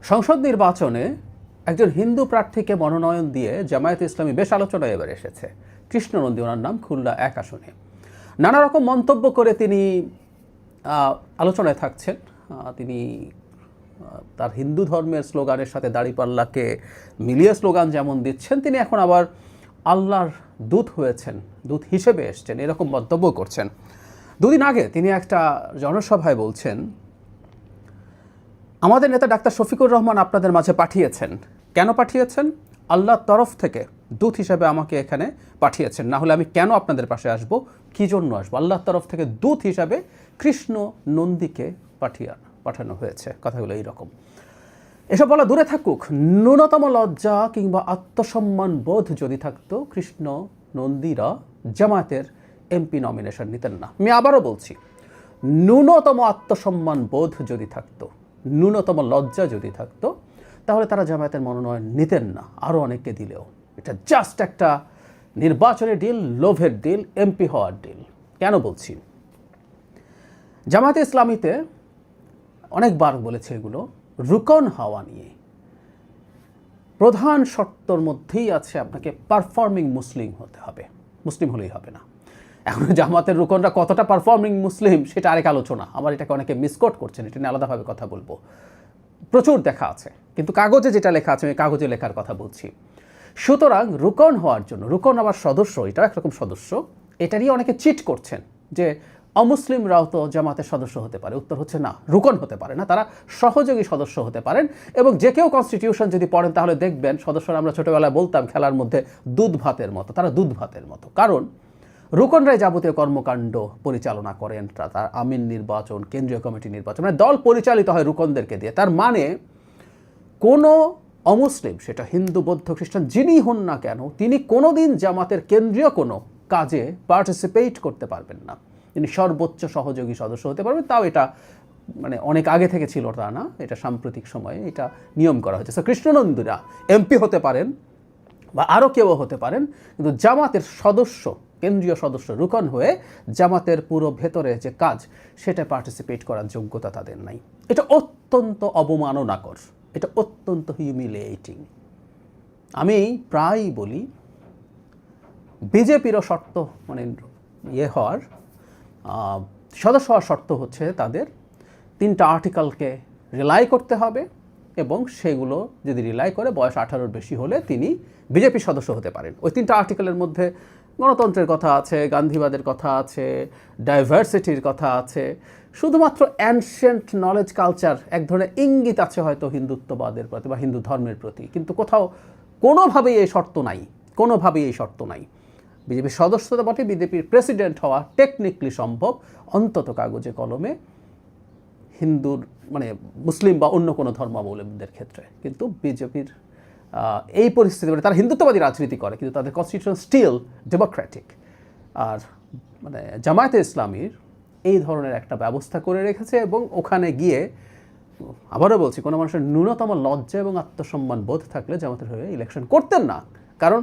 সংসদ নির্বাচনে একজন হিন্দু প্রার্থীকে মনোনয়ন দিয়ে জামায়াতে ইসলামী বেশ আলোচনায় এবার এসেছে। কৃষ্ণ নন্দী, ওনার নাম, খুলনা 1 আসনে। নানা রকম মন্তব্য করে তিনি আলোচনায় থাকছেন। তিনি তার হিন্দু ধর্মের স্লোগানের সাথে দাঁড়িপাল্লাকে মিলিয়ে স্লোগান যেমন দিচ্ছেন, তিনি এখন আবার আল্লাহর দূত হয়েছেন, দূত হিসেবে এসছেন, এরকম মন্তব্য করছেন। দুদিন আগে তিনি একটা জনসভায় বলছেন, আমাদের নেতা ডাক্তার শফিকুর রহমান আপনাদের মাঝে পাঠিয়েছেন। কেন পাঠিয়েছেন? আল্লাহর তরফ থেকে দূত হিসেবে আমাকে এখানে পাঠিয়েছেন, না হলে আমি কেন আপনাদের পাশে আসব, কী জন্য আসবো? আল্লাহর তরফ থেকে দূত হিসাবে কৃষ্ণ নন্দীকে পাঠানো হয়েছে। কথাগুলো এইরকম। এসব বলা দূরে থাকুক, ন্যূনতম লজ্জা কিংবা আত্মসম্মান বোধ যদি থাকতো, কৃষ্ণ নন্দীরা জামায়াতের এমপি নমিনেশন নিতেন না। আমি আবারও বলছি, ন্যূনতম আত্মসম্মান বোধ যদি থাকতো, ন্যূনতম লজ্জা যদি থাকতো, তাহলে তারা জামায়াতের মনোনয়ন নিতেন না, আরও অনেককে দিলেও। এটা জাস্ট একটা নির্বাচনের ডিল, লোভের ডিল, এমপি হওয়ার ডিল। কেন বলছি? জামায়াতে ইসলামীতে অনেকবার বলেছে এগুলো, রুকন হওয়া নিয়ে প্রধান শর্তর মধ্যেই আছে আপনাকে পারফর্মিং মুসলিম হতে হবে, মুসলিম হলেই হবে না। এখন জামাতের রুকনরা কতটা পারফর্মিং মুসলিম সেটা আরেক আলোচনা। আমার এটাকে অনেকে মিসকোট করছেন, এটা নিয়ে আলাদাভাবে কথা বলবো। প্রচুর দেখা আছে, কিন্তু কাগজে যেটা লেখা আছে আমি কাগজে লেখার কথা বলছি। সুতরাং রুকন হওয়ার জন্য, রুকন আবার সদস্য, এটাও একরকম সদস্য, এটা নিয়ে অনেকে চিট করছেন যে অমুসলিমরাও তো জামাতের সদস্য হতে পারে। উত্তর হচ্ছে না, রুকন হতে পারে না, তারা সহযোগী সদস্য হতে পারেন। এবং যে কেউ কনস্টিটিউশন যদি পড়েন তাহলে দেখবেন সদস্যরা, আমরা ছোটোবেলায় বলতাম খেলার মধ্যে, দুধ ভাতের মতো, তারা দুধ ভাতের মতো। কারণ রুকনরাই যাবতীয় কর্মকাণ্ড পরিচালনা করেন, তার আমিন নির্বাচন, কেন্দ্রীয় কমিটি নির্বাচন, মানে দল পরিচালিত হয় রুকনদেরকে দিয়ে। তার মানে কোনো অমুসলিম, সেটা হিন্দু, বৌদ্ধ, খ্রিস্টান যিনি হন না কেন, তিনি কোনোদিন জামাতের কেন্দ্রীয় কোনো কাজে পার্টিসিপেট করতে পারবেন না। তিনি সর্বোচ্চ সহযোগী সদস্য হতে পারবেন, তাও এটা মানে অনেক আগে থেকে ছিল তা না, এটা সাম্প্রতিক সময়ে এটা নিয়ম করা হয়েছে। সো কৃষ্ণনন্দীরা এমপি হতে পারেন বা আরও কেউ হতে পারেন, কিন্তু জামাতের সদস্য, কেন্দ্রীয় সদস্য, রুকন হয়ে জামাতের পুরো ভেতরে যে কাজ সেটা পার্টিসিপেট করার যোগ্যতা তাদের নাই। এটা অত্যন্ত অবমাননাকর, এটা অত্যন্ত হিউমিলিয়েটিং। আমি প্রায়ই বলি, বিজেপিরও শর্ত, মানে হওয়ার সদস্য হওয়ার শর্ত হচ্ছে তাদের 3টা আর্টিকেলকে রিলাই করতে হবে, এবং সেগুলো যদি রিলাই করে বয়স 18-র বেশি হলে তিনি বিজেপির সদস্য হতে পারেন। ওই 3টা আর্টিকেলের মধ্যে গণতন্ত্রের কথা আছে, গান্ধীবাদের কথা আছে, ডাইভার্সিটির কথা আছে, শুধুমাত্র অ্যানশিয়েন্ট নলেজ কালচার, এক ধরনের ইঙ্গিত আছে হয়তো হিন্দুত্ববাদের প্রতি বা হিন্দু ধর্মের প্রতি, কিন্তু কোথাও কোনোভাবেই এই শর্ত নাই, কোনোভাবেই এই শর্ত নাই। বিজেপির সদস্যতা বটে, বিজেপির প্রেসিডেন্ট হওয়া টেকনিক্যালি সম্ভব, অন্তত কাগজে কলমে, হিন্দুর মানে মুসলিম বা অন্য কোনো ধর্মাবলম্বীদের ক্ষেত্রে। কিন্তু বিজেপির এই পরিস্থিতি, মানে তারা হিন্দুত্ববাদী রাজনীতি করে, কিন্তু তাদের কনস্টিটিউশন স্টিল ডেমোক্রেটিক। আর মানে জামায়াতে ইসলামীর এই ধরনের একটা ব্যবস্থা করে রেখেছে, এবং ওখানে গিয়ে আবারও বলছি, কোনো মানুষের ন্যূনতম লজ্জা এবং আত্মসম্মান বোধ থাকলে জামাতের হয়ে ইলেকশন করতেন না। কারণ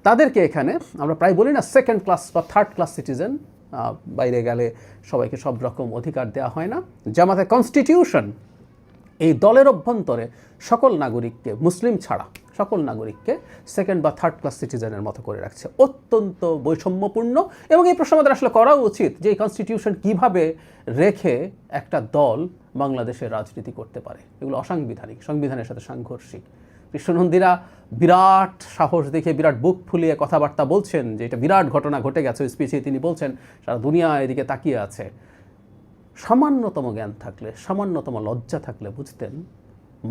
তাদেরকে এখানে আমরা প্রায় বলি না, 2nd ক্লাস বা 3rd ক্লাস সিটিজেন, বাইরে গেলে সবাইকে সব রকম অধিকার দেওয়া হয় না। জামাতের কনস্টিটিউশন এই দলের অভ্যন্তরে সকল নাগরিককে, মুসলিম ছাড়া সকল নাগরিককে 2nd বা 3rd ক্লাস সিটিজেনের মতো করে রাখছে। অত্যন্ত বৈষম্যপূর্ণ। এবং এই প্রশ্ন আমাদের আসলে করা উচিত যে এই কনস্টিটিউশন কীভাবে রেখে একটা দল বাংলাদেশের রাজনীতি করতে পারে। এগুলো অসাংবিধানিক, সংবিধানের সাথে সাংঘর্ষিক। কৃষ্ণনন্দীরা বিরাট সাহস দেখে, বিরাট বুক ফুলিয়ে কথাবার্তা বলছেন যে এটা বিরাট ঘটনা ঘটে গেছে। ওই স্পিচে তিনি বলছেন সারা দুনিয়া এদিকে তাকিয়ে আছে। সামান্যতম জ্ঞান থাকলে, সামান্যতম লজ্জা থাকলে বুঝতেন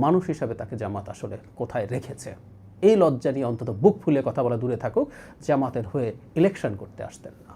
মানুষ হিসাবে তাকে জামাত আসলে কোথায় রেখেছে। এই লজ্জা নিয়ে অন্তত বুক ফুলিয়ে কথা বলা দূরে থাকুক, জামাতের হয়ে ইলেকশন করতে আসতেন না।